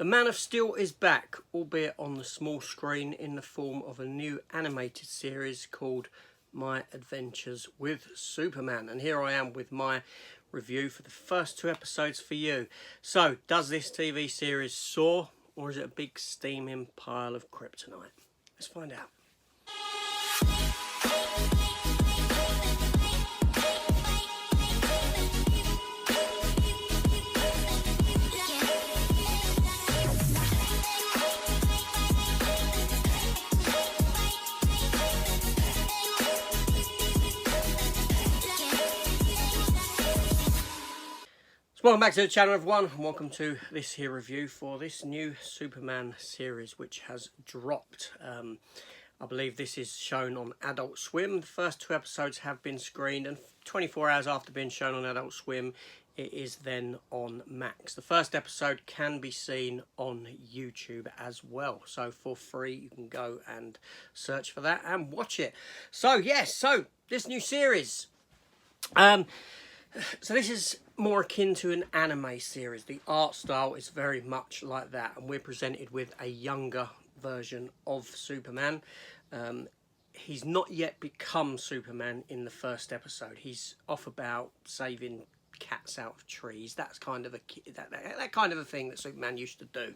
The Man of Steel is back, albeit on the small screen in the form of a new animated series called My Adventures with Superman. And here I am with my review for the first 2 episodes for you. So, does this TV series soar, or is it a big steaming pile of kryptonite? Let's find out. So welcome back to the channel, everyone, and welcome to this here review for this new Superman series which has dropped. I believe this is shown on Adult Swim. The first 2 episodes have been screened, and 24 hours after being shown on Adult Swim, it is then on Max. The first episode can be seen on YouTube as well, so for free you can go and search for that and watch it. So yes, so this new series, so this is more akin to an anime series. The art style is very much like that, and we're presented with a younger version of Superman. He's not yet become Superman in the first episode. He's off about saving cats out of trees. That's kind of that kind of a thing that Superman used to do.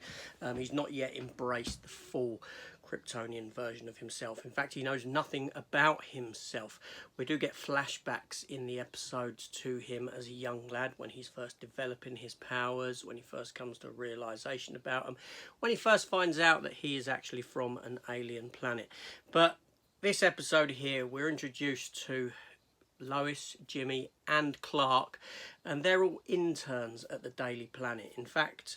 He's not yet embraced the full Kryptonian version of himself. In fact, he knows nothing about himself. We do get flashbacks in the episodes to him as a young lad, when he's first developing his powers, when he first comes to a realization about them, when he first finds out that he is actually from an alien planet. But this episode here, we're introduced to Lois, Jimmy and Clark, and they're all interns at the Daily Planet. In fact,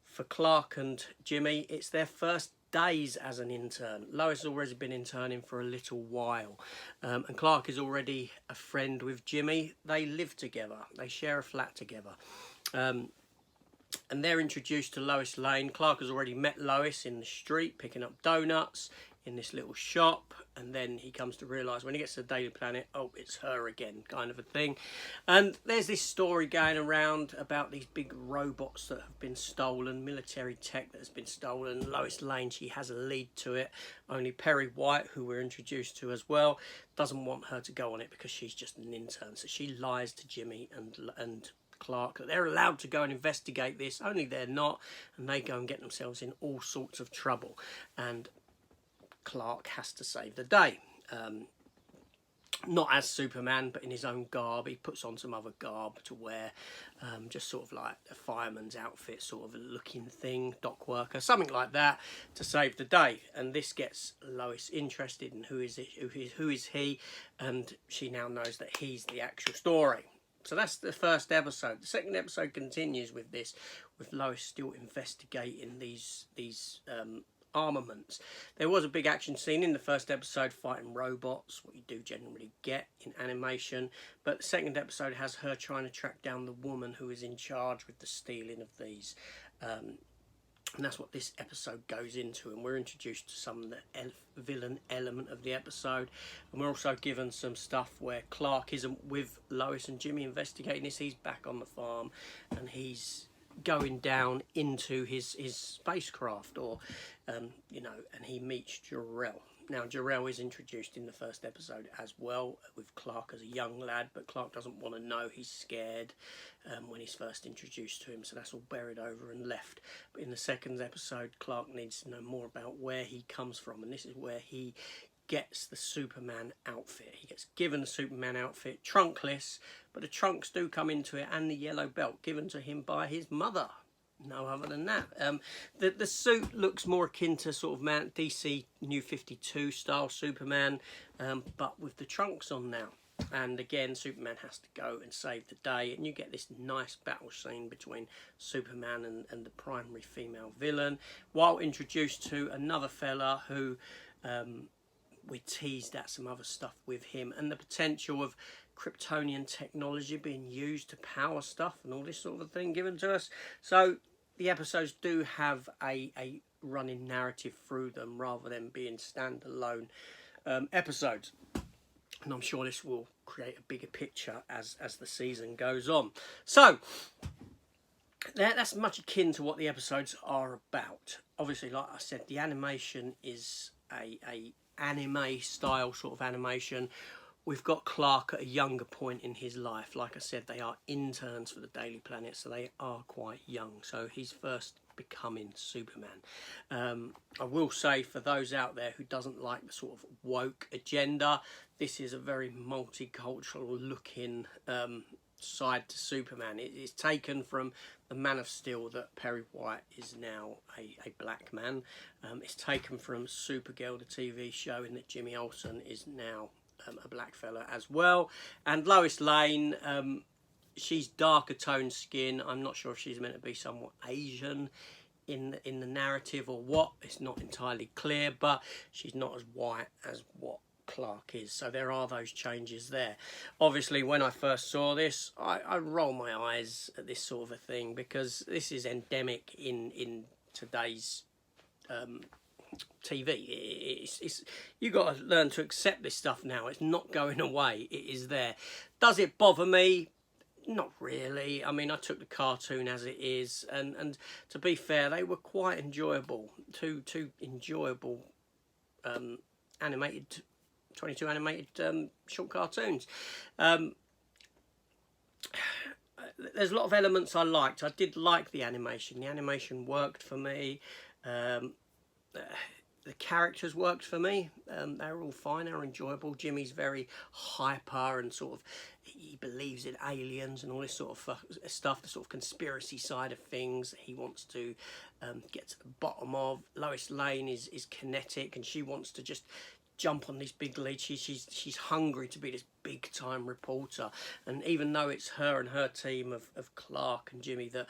for Clark and Jimmy, it's their first days as an intern. Lois has already been interning for a little while, and Clark is already a friend with Jimmy. They live together, they share a flat together, and they're introduced to Lois Lane. Clark has already met Lois in the street picking up donuts in this little shop, and then he comes to realise when he gets to the Daily Planet, oh, it's her again, kind of a thing. And there's this story going around about these big robots that have been stolen, military tech that has been stolen. Lois Lane, she has a lead to it. Only Perry White, who we're introduced to as well, doesn't want her to go on it because she's just an intern. So she lies to Jimmy and Clark that they're allowed to go and investigate this, only they're not, and they go and get themselves in all sorts of trouble. And Clark has to save the day, not as Superman, but in his own garb. He puts on some other garb to wear, just sort of like a fireman's outfit sort of a looking thing, dock worker, something like that, to save the day. And this gets Lois interested in who is he, and she now knows that he's the actual story. So that's the first episode. The second episode continues with this, with Lois still investigating these armaments. There was a big action scene in the first episode fighting robots, what you do generally get in animation, but the second episode has her trying to track down the woman who is in charge with the stealing of these, and that's what this episode goes into. And we're introduced to some of the villain element of the episode, and we're also given some stuff where Clark isn't with Lois and Jimmy investigating this. He's back on the farm, and he's going down into his spacecraft, or you know, and he meets Jor-El. Now Jor-El is introduced in the first episode as well, with Clark as a young lad, but Clark doesn't want to know. He's scared when he's first introduced to him, so that's all buried over and left. But in the second episode, Clark needs to know more about where he comes from, and this is where he gets the Superman outfit. He gets given the Superman outfit, trunkless, but the trunks do come into it, and the yellow belt given to him by his mother. No other than that. The suit looks more akin to sort of DC New 52 style Superman, but with the trunks on now. And again, Superman has to go and save the day, and you get this nice battle scene between Superman and the primary female villain, while introduced to another fella who we teased at some other stuff with him, and the potential of Kryptonian technology being used to power stuff and all this sort of thing given to us. So the episodes do have a running narrative through them, rather than being standalone episodes. And I'm sure this will create a bigger picture as the season goes on. So that's much akin to what the episodes are about. Obviously, like I said, the animation is a anime style sort of animation. We've got Clark at a younger point in his life. Like I said, they are interns for the Daily Planet, so they are quite young. So he's first becoming Superman. I will say, for those out there who doesn't like the sort of woke agenda, this is a very multicultural looking side to Superman. It is taken from the Man of Steel that Perry White is now a black man. It's taken from Supergirl, the TV show, in that Jimmy Olsen is now a black fella as well. And Lois Lane, she's darker toned skin. I'm not sure if she's meant to be somewhat Asian in the narrative or what. It's not entirely clear, but she's not as white as what Clark is. So there are those changes there. Obviously, when I first saw this, I roll my eyes at this sort of a thing, because this is endemic in today's TV. It's you got to learn to accept this stuff now. It's not going away. It is there. Does it bother me? Not really. I mean, I took the cartoon as it is, and to be fair, they were quite enjoyable. Two enjoyable animated 22 animated short cartoons. There's a lot of elements I liked. I did like the animation. The animation worked for me. The characters worked for me. They were all fine. They were enjoyable. Jimmy's very hyper and sort of, he believes in aliens and all this sort of stuff, the sort of conspiracy side of things he wants to get to the bottom of. Lois Lane is kinetic, and she wants to just jump on this big lead. She's hungry to be this big time reporter, and even though it's her and her team of Clark and Jimmy that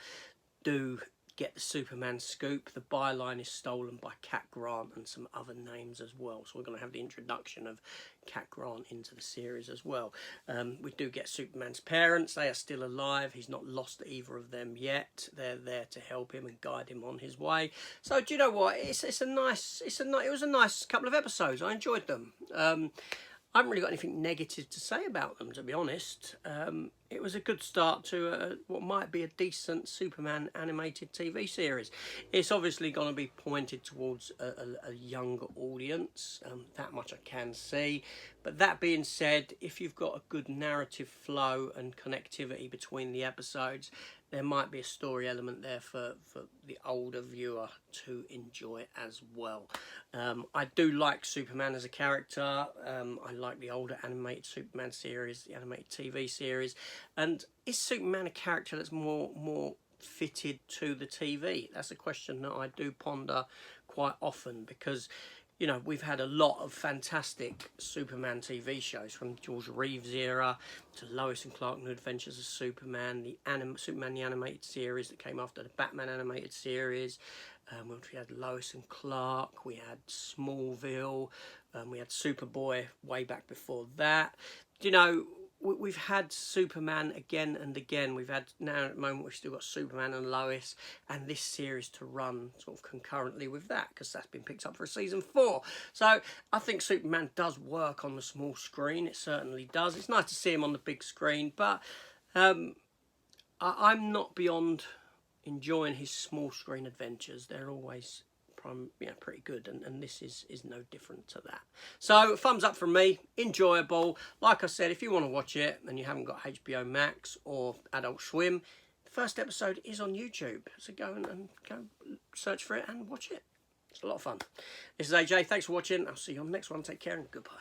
do get the Superman scoop, the byline is stolen by Cat Grant and some other names as well. So we're going to have the introduction of Cat Grant into the series as well. We do get Superman's parents. They are still alive. He's not lost either of them yet. They're there to help him and guide him on his way. So do you know what? It was a nice couple of episodes. I enjoyed them. I haven't really got anything negative to say about them, to be honest. It was a good start to what might be a decent Superman animated TV series. It's obviously going to be pointed towards a younger audience, that much I can see. But that being said, if you've got a good narrative flow and connectivity between the episodes, there might be a story element there for the older viewer to enjoy as well. I do like Superman as a character. I like the older animated Superman series, the animated TV series. And is Superman a character that's more fitted to the TV? That's a question that I do ponder quite often, because you know, we've had a lot of fantastic Superman TV shows, from George Reeves era to Lois and Clark: New Adventures of Superman, the Superman the animated series that came after the Batman animated series. We had Lois and Clark, we had Smallville, we had Superboy way back before that. You know, we've had Superman again and again. We've had, now at the moment, we've still got Superman and Lois, and this series to run sort of concurrently with that, because that's been picked up for season 4. So I think Superman does work on the small screen. It certainly does. It's nice to see him on the big screen, but I'm not beyond enjoying his small screen adventures. They're always pretty good, and this is no different to that. So thumbs up from me. Enjoyable. Like I said, if you want to watch it and you haven't got HBO Max or Adult Swim, the first episode is on YouTube, so go and go search for it and watch it. It's a lot of fun. This is AJ. Thanks for watching. I'll see you on the next one. Take care and goodbye.